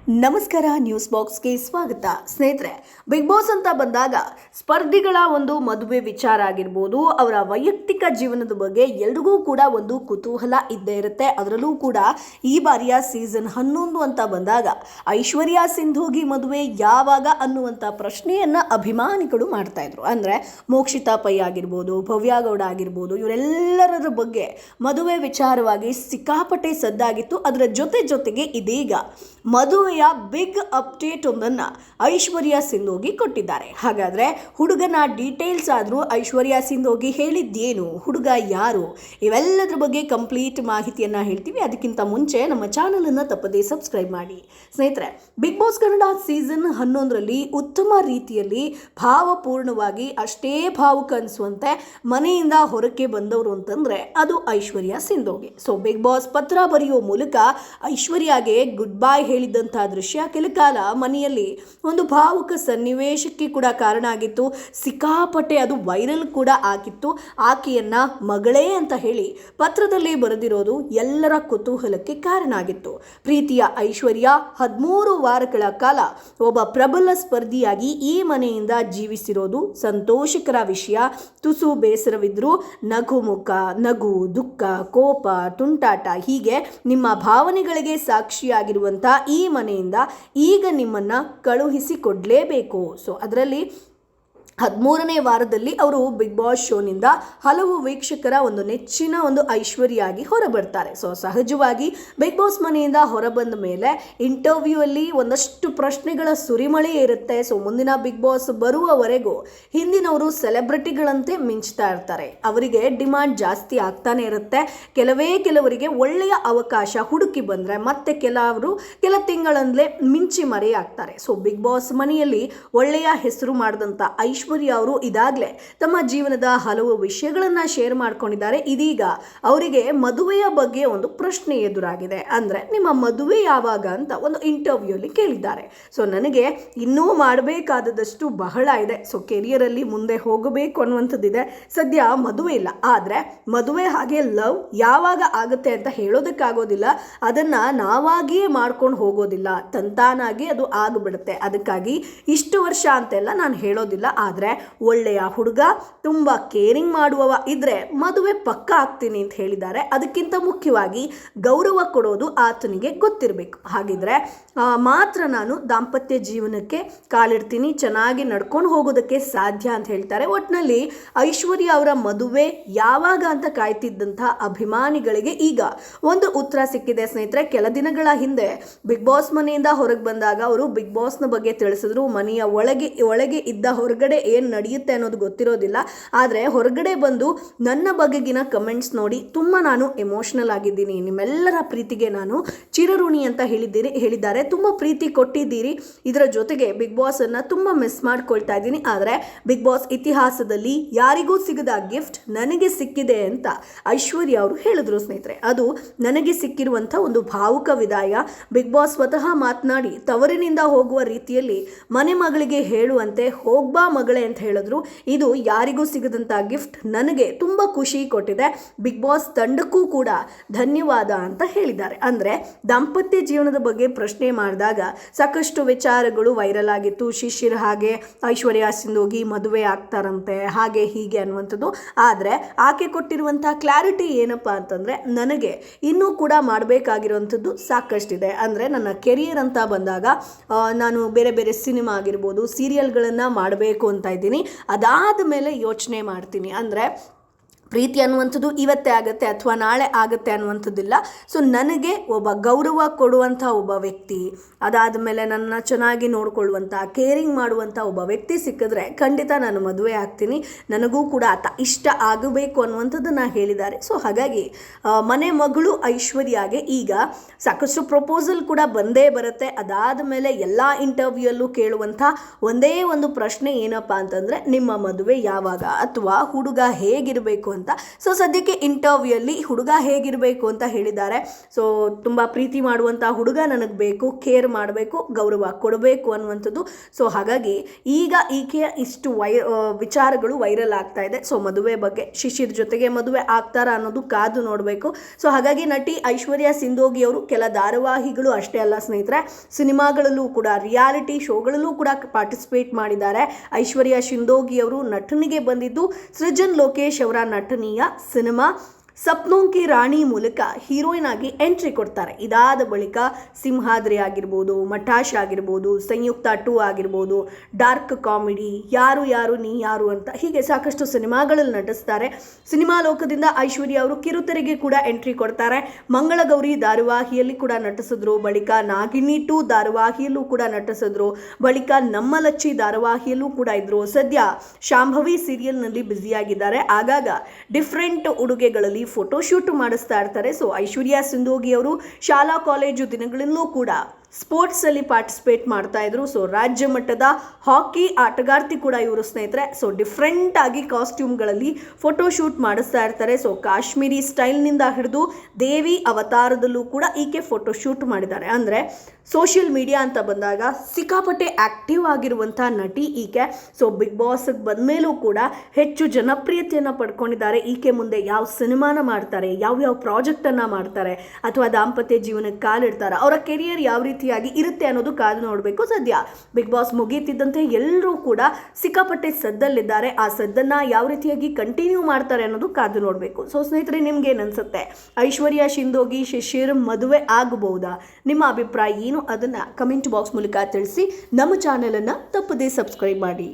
ನಮಸ್ಕಾರ, ನ್ಯೂಸ್ ಬಾಕ್ಸ್ಗೆ ಸ್ವಾಗತ. ಸ್ನೇಹಿತರೆ, ಬಿಗ್ ಬಾಸ್ ಅಂತ ಬಂದಾಗ ಸ್ಪರ್ಧಿಗಳ ಒಂದು ಮದುವೆ ವಿಚಾರ ಆಗಿರ್ಬೋದು, ಅವರ ವೈಯಕ್ತಿಕ ಜೀವನದ ಬಗ್ಗೆ ಎಲ್ರಿಗೂ ಕೂಡ ಒಂದು ಕುತೂಹಲ ಇದ್ದೇ ಇರುತ್ತೆ. ಅದರಲ್ಲೂ ಕೂಡ ಈ ಬಾರಿಯ ಸೀಸನ್ 11 ಅಂತ ಬಂದಾಗ ಐಶ್ವರ್ಯ ಸಿಂಧೂಗಿ ಮದುವೆ ಯಾವಾಗ ಅನ್ನುವಂಥ ಪ್ರಶ್ನೆಯನ್ನ ಅಭಿಮಾನಿಗಳು ಮಾಡ್ತಾ ಇದ್ರು. ಅಂದರೆ ಮೋಕ್ಷಿತಾ ಪೈ ಆಗಿರ್ಬೋದು, ಭವ್ಯ ಗೌಡ ಆಗಿರ್ಬೋದು, ಇವರೆಲ್ಲರ ಬಗ್ಗೆ ಮದುವೆ ವಿಚಾರವಾಗಿ ಸಿಕ್ಕಾಪಟ್ಟೆ ಸದ್ದಾಗಿತ್ತು. ಅದರ ಜೊತೆಗೆ ಇದೀಗ ಮದುವೆಯ ಬಿಗ್ ಅಪ್ಡೇಟ್ ಒಂದನ್ನು ಐಶ್ವರ್ಯ ಸಿಂಧೂಗಿ ಕೊಟ್ಟಿದ್ದಾರೆ. ಹಾಗಾದರೆ ಹುಡುಗನ ಡೀಟೇಲ್ಸ್ ಆದರೂ ಐಶ್ವರ್ಯ ಸಿಂಧೂಗಿ ಹೇಳಿದ್ದೇನು, ಹುಡುಗ ಯಾರು, ಇವೆಲ್ಲದರ ಬಗ್ಗೆ ಕಂಪ್ಲೀಟ್ ಮಾಹಿತಿಯನ್ನು ಹೇಳ್ತೀವಿ. ಅದಕ್ಕಿಂತ ಮುಂಚೆ ನಮ್ಮ ಚಾನಲನ್ನು ತಪ್ಪದೇ ಸಬ್ಸ್ಕ್ರೈಬ್ ಮಾಡಿ. ಸ್ನೇಹಿತರೆ, ಬಿಗ್ ಬಾಸ್ ಕನ್ನಡ ಸೀಸನ್ 11ರಲ್ಲಿ ಉತ್ತಮ ರೀತಿಯಲ್ಲಿ ಭಾವಪೂರ್ಣವಾಗಿ ಅಷ್ಟೇ ಭಾವುಕ ಅನಿಸುವಂತೆ ಮನೆಯಿಂದ ಹೊರಕ್ಕೆ ಬಂದವರು ಅಂತಂದರೆ ಅದು ಐಶ್ವರ್ಯ ಸಿಂಧೂಗಿ. ಸೊ ಬಿಗ್ ಬಾಸ್ ಪತ್ರ ಬರೆಯುವ ಮೂಲಕ ಐಶ್ವರ್ಯಗೆ ಗುಡ್ ಬೈ ಹೇಳಿದ್ದಂಥ ದೃಶ್ಯ ಕೆಲ ಕಾಲ ಮನೆಯಲ್ಲಿ ಒಂದು ಭಾವುಕ ಸನ್ನಿವೇಶಕ್ಕೆ ಕೂಡ ಕಾರಣ ಆಗಿತ್ತು. ಸಿಕ್ಕಾಪಟ್ಟೆ ಅದು ವೈರಲ್ ಕೂಡ ಆಗಿತ್ತು. ಆಕೆಯನ್ನ ಮಗಳೇ ಅಂತ ಹೇಳಿ ಪತ್ರದಲ್ಲಿ ಬರೆದಿರೋದು ಎಲ್ಲರ ಕುತೂಹಲಕ್ಕೆ ಕಾರಣ ಆಗಿತ್ತು. ಪ್ರೀತಿಯ ಐಶ್ವರ್ಯ 13 ವಾರಗಳ ಕಾಲ ಒಬ್ಬ ಪ್ರಬಲ ಸ್ಪರ್ಧಿಯಾಗಿ ಈ ಮನೆಯಿಂದ ಜೀವಿಸಿರೋದು ಸಂತೋಷಕರ ವಿಷಯ. ತುಸು ಬೇಸರವಿದ್ರೂ ನಗು ಮುಖ, ನಗು, ದುಃಖ, ಕೋಪ, ತುಂಟಾಟ ಹೀಗೆ ನಿಮ್ಮ ಭಾವನೆಗಳಿಗೆ ಸಾಕ್ಷಿಯಾಗಿರುವಂಥ ಈ ಮನೆಯಿಂದ ಈಗ ನಿಮ್ಮನ್ನು ಕಳುಹಿಸಿಕೊಡ್ಲೇಬೇಕು. ಸೊ ಅದರಲ್ಲಿ 13ನೇ ವಾರದಲ್ಲಿ ಅವರು ಬಿಗ್ ಬಾಸ್ ಶೋನಿಂದ ಹಲವು ವೀಕ್ಷಕರ ಒಂದು ನೆಚ್ಚಿನ ಒಂದು ಐಶ್ವರ್ಯಾಗಿ ಹೊರಬರ್ತಾರೆ. ಸೊ ಸಹಜವಾಗಿ ಬಿಗ್ ಬಾಸ್ ಮನೆಯಿಂದ ಹೊರಬಂದ ಮೇಲೆ ಇಂಟರ್ವ್ಯೂ ಅಲ್ಲಿ ಒಂದಷ್ಟು ಪ್ರಶ್ನೆಗಳ ಸುರಿಮಳೆ ಇರುತ್ತೆ. ಸೊ ಮುಂದಿನ ಬಿಗ್ ಬಾಸ್ ಬರುವವರೆಗೂ ಹಿಂದಿನವರು ಸೆಲೆಬ್ರಿಟಿಗಳಂತೆ ಮಿಂಚ್ತಾ ಇರ್ತಾರೆ. ಅವರಿಗೆ ಡಿಮಾಂಡ್ ಜಾಸ್ತಿ ಆಗ್ತಾನೆ ಇರುತ್ತೆ. ಕೆಲವರಿಗೆ ಒಳ್ಳೆಯ ಅವಕಾಶ ಹುಡುಕಿ ಬಂದರೆ ಮತ್ತೆ ಕೆಲ ತಿಂಗಳಂದಲೇ ಮಿಂಚಿ ಮರೆಯಾಗ್ತಾರೆ. ಸೊ ಬಿಗ್ ಬಾಸ್ ಮನೆಯಲ್ಲಿ ಒಳ್ಳೆಯ ಹೆಸರು ಮಾಡಿದಂಥ ಐಶ್ವರ್ಯ ಅವರು ಇದಾಗಲೇ ತಮ್ಮ ಜೀವನದ ಹಲವು ವಿಷಯಗಳನ್ನ ಶೇರ್ ಮಾಡ್ಕೊಂಡಿದ್ದಾರೆ. ಇದೀಗ ಅವರಿಗೆ ಮದುವೆಯ ಬಗ್ಗೆ ಒಂದು ಪ್ರಶ್ನೆ ಎದುರಾಗಿದೆ. ಅಂದ್ರೆ ನಿಮ್ಮ ಮದುವೆ ಯಾವಾಗ ಅಂತ ಒಂದು ಇಂಟರ್ವ್ಯೂ ಅಲ್ಲಿ ಕೇಳಿದ್ದಾರೆ. ಸೊ ನನಗೆ ಇನ್ನೂ ಮಾಡಬೇಕಾದಷ್ಟು ಬಹಳ ಇದೆ. ಸೊ ಕೆರಿಯರ್ ಅಲ್ಲಿ ಮುಂದೆ ಹೋಗಬೇಕು ಅನ್ನುವಂಥದ್ದಿದೆ. ಸದ್ಯ ಮದುವೆ ಇಲ್ಲ, ಆದ್ರೆ ಮದುವೆ ಹಾಗೆ ಲವ್ ಯಾವಾಗ ಆಗುತ್ತೆ ಅಂತ ಹೇಳೋದಕ್ಕಾಗೋದಿಲ್ಲ. ಅದನ್ನ ನಾವಾಗಿಯೇ ಮಾಡ್ಕೊಂಡು ಹೋಗೋದಿಲ್ಲ, ತಂತಾನಾಗಿ ಅದು ಆಗಿಬಿಡುತ್ತೆ. ಅದಕ್ಕಾಗಿ ಇಷ್ಟು ವರ್ಷ ಅಂತೆಲ್ಲ ನಾನು ಹೇಳೋದಿಲ್ಲ. ಆದರೆ ಒಳ್ಳೆಯ ಹುಡುಗ, ತುಂಬ ಕೇರಿಂಗ್ ಮಾಡುವವ ಇದ್ರೆ ಮದುವೆ ಪಕ್ಕ ಆಗ್ತೀನಿ ಅಂತ ಹೇಳಿದ್ದಾರೆ. ಅದಕ್ಕಿಂತ ಮುಖ್ಯವಾಗಿ ಗೌರವ ಕೊಡೋದು ಆತನಿಗೆ ಗೊತ್ತಿರಬೇಕು. ಹಾಗಿದ್ರೆ ಮಾತ್ರ ನಾನು ದಾಂಪತ್ಯ ಜೀವನಕ್ಕೆ ಕಾಲಿಡ್ತೀನಿ, ಚೆನ್ನಾಗಿ ನಡ್ಕೊಂಡು ಹೋಗೋದಕ್ಕೆ ಸಾಧ್ಯ ಅಂತ ಹೇಳ್ತಾರೆ. ಒಟ್ಟಿನಲ್ಲಿ ಐಶ್ವರ್ಯ ಅವರ ಮದುವೆ ಯಾವಾಗ ಅಂತ ಕಾಯ್ತಿದ್ದಂಥ ಅಭಿಮಾನಿಗಳಿಗೆ ಈಗ ಒಂದು ಉತ್ತರ ಸಿಕ್ಕಿದೆ. ಸ್ನೇಹಿತರೆ, ಕೆಲ ದಿನಗಳ ಹಿಂದೆ ಬಿಗ್ ಬಾಸ್ ಮನೆಯಿಂದ ಹೊರಗೆ ಬಂದಾಗ ಅವರು ಬಿಗ್ ಬಾಸ್ನ ಬಗ್ಗೆ ತಿಳಿಸಿದ್ರು. ಮನೆಯ ಒಳಗೆ ಇದ್ದ ಹೊರಗಡೆ ಏನು ನಡೆಯುತ್ತೆ ಅನ್ನೋದು ಗೊತ್ತಿರೋದಿಲ್ಲ. ಆದರೆ ಹೊರಗಡೆ ಬಂದು ನನ್ನ ಬಗೆಗಿನ ಕಮೆಂಟ್ಸ್ ನೋಡಿ ತುಂಬ ನಾನು ಎಮೋಷನಲ್ ಆಗಿದ್ದೀನಿ, ನಿಮ್ಮೆಲ್ಲರ ಪ್ರೀತಿಗೆ ನಾನು ಚಿರಋಣಿ ಅಂತ ಹೇಳಿದ್ದಾರೆ. ತುಂಬ ಪ್ರೀತಿ ಕೊಟ್ಟಿದ್ದೀರಿ. ಇದರ ಜೊತೆಗೆ ಬಿಗ್ ಬಾಸ್ ಅನ್ನ ತುಂಬ ಮಿಸ್ ಮಾಡ್ಕೊಳ್ತಾ ಇದ್ದೀನಿ. ಆದರೆ ಬಿಗ್ ಬಾಸ್ ಇತಿಹಾಸದಲ್ಲಿ ಯಾರಿಗೂ ಸಿಗದ ಗಿಫ್ಟ್ ನನಗೆ ಸಿಕ್ಕಿದೆ ಅಂತ ಐಶ್ವರ್ಯ ಅವರು ಹೇಳಿದ್ರು. ಸ್ನೇಹಿತರೆ, ಅದು ನನಗೆ ಸಿಕ್ಕಿರುವಂಥ ಒಂದು ಭಾವುಕ ವಿದಾಯ. ಬಿಗ್ ಬಾಸ್ ಸ್ವತಃ ಮಾತನಾಡಿ ತವರಿನಿಂದ ಹೋಗುವ ರೀತಿಯಲ್ಲಿ ಮನೆ ಮಗಳಿಗೆ ಹೇಳುವಂತೆ ಹೋಗ್ಬಾ ಮಗಳೇ ಅಂತ ಹೇಳಿದ್ರು. ಇದು ಯಾರಿಗೂ ಸಿಗದಂತ ಗಿಫ್ಟ್, ನನಗೆ ತುಂಬಾ ಖುಷಿ ಕೊಟ್ಟಿದೆ. ಬಿಗ್ ಬಾಸ್ ತಂಡಕ್ಕೂ ಕೂಡ ಧನ್ಯವಾದ ಅಂತ ಹೇಳಿದ್ದಾರೆ. ಅಂದ್ರೆ ದಾಂಪತ್ಯ ಜೀವನದ ಬಗ್ಗೆ ಪ್ರಶ್ನೆ ಮಾಡಿದಾಗ ಸಾಕಷ್ಟು ವಿಚಾರಗಳು ವೈರಲ್ ಆಗಿತ್ತು. ಶಿಶಿರ್ ಹಾಗೆ ಐಶ್ವರ್ಯ ಸಿಂಧೂಗಿ ಮದುವೆ ಆಗ್ತಾರಂತೆ, ಹಾಗೆ ಹೀಗೆ ಅನ್ನುವಂಥದ್ದು. ಆದರೆ ಆಕೆ ಕೊಟ್ಟಿರುವಂತಹ ಕ್ಲಾರಿಟಿ ಏನಪ್ಪಾ ಅಂತಂದ್ರೆ, ನನಗೆ ಇನ್ನೂ ಕೂಡ ಮಾಡಬೇಕಾಗಿರುವಂಥದ್ದು ಸಾಕಷ್ಟಿದೆ. ಅಂದರೆ ನನ್ನ ಕೆರಿಯರ್ ಅಂತ ಬಂದಾಗ ನಾನು ಬೇರೆ ಸಿನಿಮಾ ಆಗಿರ್ಬೋದು, ಸೀರಿಯಲ್ಗಳನ್ನು ಮಾಡಬೇಕು ಅಂತ ಇದ್ದೀನಿ. ಅದಾದ ಮೇಲೆ ಯೋಚನೆ ಮಾಡ್ತೀನಿ. ಅಂದರೆ ಪ್ರೀತಿ ಅನ್ನುವಂಥದ್ದು ಇವತ್ತೇ ಆಗುತ್ತೆ ಅಥವಾ ನಾಳೆ ಆಗುತ್ತೆ ಅನ್ನುವಂಥದ್ದಿಲ್ಲ. ಸೊ ನನಗೆ ಒಬ್ಬ ಗೌರವ ಕೊಡುವಂಥ ಒಬ್ಬ ವ್ಯಕ್ತಿ, ಅದಾದ ಮೇಲೆ ನನ್ನ ಚೆನ್ನಾಗಿ ನೋಡಿಕೊಳ್ಳುವಂಥ, ಕೇರಿಂಗ್ ಮಾಡುವಂಥ ಒಬ್ಬ ವ್ಯಕ್ತಿ ಸಿಕ್ಕಿದ್ರೆ ಖಂಡಿತ ನಾನು ಮದುವೆ ಆಗ್ತೀನಿ. ನನಗೂ ಕೂಡ ಆತ ಇಷ್ಟ ಆಗಬೇಕು ಅನ್ನುವಂಥದ್ದನ್ನು ಹೇಳಿದ್ದಾರೆ. ಸೊ ಹಾಗಾಗಿ ಮನೆ ಮಗಳು ಐಶ್ವರ್ಯಾಗೆ ಈಗ ಸಾಕಷ್ಟು ಪ್ರಪೋಸಲ್ ಕೂಡ ಬಂದೇ ಬರುತ್ತೆ. ಅದಾದ ಮೇಲೆ ಎಲ್ಲ ಇಂಟರ್ವ್ಯೂಯಲ್ಲೂ ಕೇಳುವಂಥ ಒಂದೇ ಒಂದು ಪ್ರಶ್ನೆ ಏನಪ್ಪ ಅಂತಂದರೆ, ನಿಮ್ಮ ಮದುವೆ ಯಾವಾಗ ಅಥವಾ ಹುಡುಗ ಹೇಗಿರಬೇಕು ಅಂತ ಅಂತ. ಸೊ ಸದ್ಯಕ್ಕೆ ಇಂಟರ್ವ್ಯೂಯಲ್ಲಿ ಹುಡುಗ ಹೇಗಿರಬೇಕು ಅಂತ ಹೇಳಿದ್ದಾರೆ. ಸೊ ತುಂಬ ಪ್ರೀತಿ ಮಾಡುವಂಥ ಹುಡುಗ ನನಗೆ ಬೇಕು, ಕೇರ್ ಮಾಡಬೇಕು, ಗೌರವ ಕೊಡಬೇಕು ಅನ್ನುವಂಥದ್ದು. ಸೊ ಹಾಗಾಗಿ ಈಗ ಈಕೆಯ ಇಷ್ಟು ವಿಚಾರಗಳು ವೈರಲ್ ಆಗ್ತಾ ಇದೆ. ಸೊ ಮದುವೆ ಬಗ್ಗೆ, ಶಿಶಿರ್ ಜೊತೆಗೆ ಮದುವೆ ಆಗ್ತಾರಾ ಅನ್ನೋದು ಕಾದು ನೋಡಬೇಕು. ಸೊ ಹಾಗಾಗಿ ನಟಿ ಐಶ್ವರ್ಯ ಸಿಂಧೋಗಿ ಅವರು ಕೆಲ ಧಾರಾವಾಹಿಗಳು ಅಷ್ಟೇ ಅಲ್ಲ ಸ್ನೇಹಿತರೆ, ಸಿನಿಮಾಗಳಲ್ಲೂ ಕೂಡ, ರಿಯಾಲಿಟಿ ಶೋಗಳಲ್ಲೂ ಕೂಡ ಪಾರ್ಟಿಸಿಪೇಟ್ ಮಾಡಿದ್ದಾರೆ. ಐಶ್ವರ್ಯ ಸಿಂಧೋಗಿ ಅವರು ನಟನೆಗೆ ಬಂದಿದ್ದು ಸೃಜನ್ ಲೋಕೇಶ್ ಅವರ ನಟನೆಯ ಸಿನಿಮಾ ಸಪ್ನೋಂ ಕಿ ರಾಣಿ ಮೂಲಕ ಹೀರೋಯಿನ್ ಆಗಿ ಎಂಟ್ರಿ ಕೊಡ್ತಾರೆ. ಇದಾದ ಬಳಿಕ ಸಿಂಹಾದ್ರಿ ಆಗಿರ್ಬೋದು, ಮಠಾಶ್ ಆಗಿರ್ಬೋದು, ಸಂಯುಕ್ತ 2 ಆಗಿರ್ಬೋದು, ಡಾರ್ಕ್ ಕಾಮಿಡಿ, ಯಾರು ಯಾರು ನೀ ಯಾರು ಅಂತ ಹೀಗೆ ಸಾಕಷ್ಟು ಸಿನಿಮಾಗಳಲ್ಲಿ ನಟಿಸ್ತಾರೆ. ಸಿನಿಮಾ ಲೋಕದಿಂದ ಐಶ್ವರ್ಯ ಅವರು ಕಿರುತೆರೆಗೆ ಕೂಡ ಎಂಟ್ರಿ ಕೊಡ್ತಾರೆ. ಮಂಗಳಗೌರಿ ಧಾರಾವಾಹಿಯಲ್ಲಿ ಕೂಡ ನಟಿಸಿದ್ರು, ಬಳಿಕ ನಾಗಿನಿ 2 ಧಾರಾವಾಹಿಯಲ್ಲೂ ಕೂಡ ನಟಿಸಿದ್ರು, ಬಳಿಕ ನಮ್ಮ ಲಚ್ಚಿ ಧಾರಾವಾಹಿಯಲ್ಲೂ ಕೂಡ ಇದ್ರು. ಸದ್ಯ ಶಾಂಭವಿ ಸೀರಿಯಲ್ನಲ್ಲಿ ಬ್ಯುಸಿಯಾಗಿದ್ದಾರೆ. ಆಗಾಗ ಡಿಫ್ರೆಂಟ್ ಉಡುಗೆಗಳಲ್ಲಿ ಫೋಟೋಶೂಟ್ ಮಾಡಿಸ್ತಾ ಇರ್ತಾರೆ. ಸೊ ಐಶ್ವರ್ಯ ಸಿಂಧೋಗಿ ಅವರು ಶಾಲಾ ಕಾಲೇಜು ದಿನಗಳಲ್ಲೂ ಕೂಡ ಸ್ಪೋರ್ಟ್ಸ್ ಅಲ್ಲಿ ಪಾರ್ಟಿಸಿಪೇಟ್ ಮಾಡ್ತಾ ಇದ್ರು. ಸೊ ರಾಜ್ಯ ಮಟ್ಟದ ಹಾಕಿ ಆಟಗಾರ್ತಿ ಕೂಡ ಇವರು ಸ್ನೇಹಿತರೆ. ಸೊ ಡಿಫ್ರೆಂಟ್ ಆಗಿ ಕಾಸ್ಟ್ಯೂಮ್ಗಳಲ್ಲಿ ಫೋಟೋಶೂಟ್ ಮಾಡಿಸ್ತಾ ಇರ್ತಾರೆ. ಸೊ ಕಾಶ್ಮೀರಿ ಸ್ಟೈಲ್ನಿಂದ ಹಿಡಿದು ದೇವಿ ಅವತಾರದಲ್ಲೂ ಕೂಡ ಈಕೆ ಫೋಟೋಶೂಟ್ ಮಾಡಿದ್ದಾರೆ. ಅಂದರೆ ಸೋಷಿಯಲ್ ಮೀಡಿಯಾ ಅಂತ ಬಂದಾಗ ಸಿಕ್ಕಾಪಟ್ಟೆ ಆಕ್ಟಿವ್ ಆಗಿರುವಂಥ ನಟಿ ಈಕೆ. ಸೊ ಬಿಗ್ ಬಾಸ್ಗೆ ಬಂದಮೇಲೂ ಕೂಡ ಹೆಚ್ಚು ಜನಪ್ರಿಯತೆಯನ್ನು ಪಡ್ಕೊಂಡಿದ್ದಾರೆ. ಈಕೆ ಮುಂದೆ ಯಾವ ಸಿನಿಮಾನ ಮಾಡ್ತಾರೆ, ಯಾವ್ಯಾವ ಪ್ರಾಜೆಕ್ಟನ್ನು ಮಾಡ್ತಾರೆ, ಅಥವಾ ದಾಂಪತ್ಯ ಜೀವನಕ್ಕೆ ಕಾಲಿಡ್ತಾರೆ, ಅವರ ಕೆರಿಯರ್ ಯಾವ ರೀತಿಯಾಗಿ ಇರುತ್ತೆ ಅನ್ನೋದು ಕಾದು ನೋಡಬೇಕು. ಸದ್ಯ ಬಿಗ್ ಬಾಸ್ ಮುಗಿಯುತ್ತಿದ್ದಂತೆ ಎಲ್ಲರೂ ಕೂಡ ಸಿಕ್ಕಾಪಟ್ಟೆ ಸದ್ದಲ್ಲಿದ್ದಾರೆ. ಆ ಸದ್ದನ್ನು ಯಾವ ರೀತಿಯಾಗಿ ಕಂಟಿನ್ಯೂ ಮಾಡ್ತಾರೆ ಅನ್ನೋದು ಕಾದು ನೋಡಬೇಕು. ಸೊ ಸ್ನೇಹಿತರೆ, ನಿಮ್ಗೆ ಏನನ್ಸುತ್ತೆ? ಐಶ್ವರ್ಯ ಸಿಂಧೋಗಿ ಶಿಶಿರ್ ಮದುವೆ ಆಗಬಹುದಾ? ನಿಮ್ಮ ಅಭಿಪ್ರಾಯ ಏನು? ಅದನ್ನು ಕಮೆಂಟ್ ಬಾಕ್ಸ್ ಮೂಲಕ ತಿಳಿಸಿ. ನಮ್ಮ ಚಾನೆಲನ್ನು ತಪ್ಪದೇ ಸಬ್ಸ್ಕ್ರೈಬ್ ಮಾಡಿ.